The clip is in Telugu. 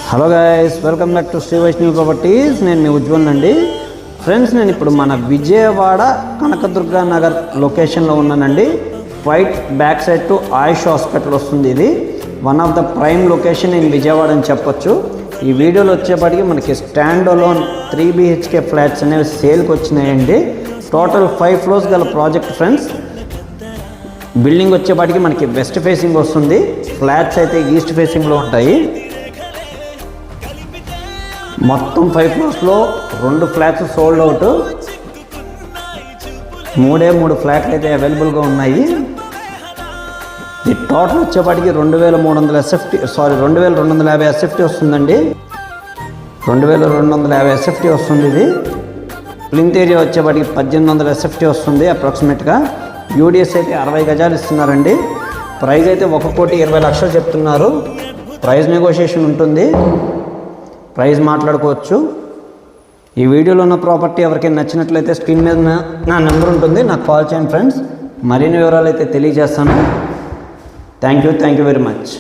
Hello guys, welcome back to Shri Vaishnavi properties. నేను మీ ఉజ్వల్ అండి. ఫ్రెండ్స్, నేను ఇప్పుడు మన విజయవాడ కనకదుర్గ నగర్ లొకేషన్లో ఉన్నానండి. White back side to Ayush hospital వస్తుంది. ఇది one of the prime location in Vijayawada అని చెప్పొచ్చు. ఈ వీడియోలో వచ్చేప్పటికి మనకి స్టాండ్ అలోన్ 3 BHK ఫ్లాట్స్ అనేవి సేల్కి వచ్చినాయండి. టోటల్ 5 floors గల ప్రాజెక్ట్ ఫ్రెండ్స్. బిల్డింగ్ వచ్చేప్పటికి మనకి వెస్ట్ ఫేసింగ్ వస్తుంది. ఫ్లాట్స్ అయితే ఈస్ట్ ఫేసింగ్లో ఉంటాయి. మొత్తం 5 floors 2 ఫ్లాట్స్ సోల్డ్ అవుట్. 3 ఫ్లాట్లు అయితే అవైలబుల్గా ఉన్నాయి. ఈ టోటల్ వచ్చేప్పటికి 2350 SFT వస్తుందండి. 2250 SFT వస్తుంది. ఇది ప్లింత్ ఏరియా వచ్చేప్పటికి 1800 SFT వస్తుంది అప్రాక్సిమేట్గా. యూడిఎస్ అయితే 60 గజాలు ఇస్తున్నారండి. ప్రైస్ అయితే 1,20,00,000 చెప్తున్నారు. ప్రైస్ నెగోషియేషన్ ఉంటుంది, ప్రైస్ మాట్లాడుకోవచ్చు. ఈ వీడియోలో ఉన్న ప్రాపర్టీ ఎవరికైనా నచ్చినట్లయితే స్క్రీన్ మీద నా నెంబర్ ఉంటుంది, నాకు కాల్ చేయండి ఫ్రెండ్స్. మరిన్ని వివరాలు అయితే తెలియజేస్తాను. Thank you very much.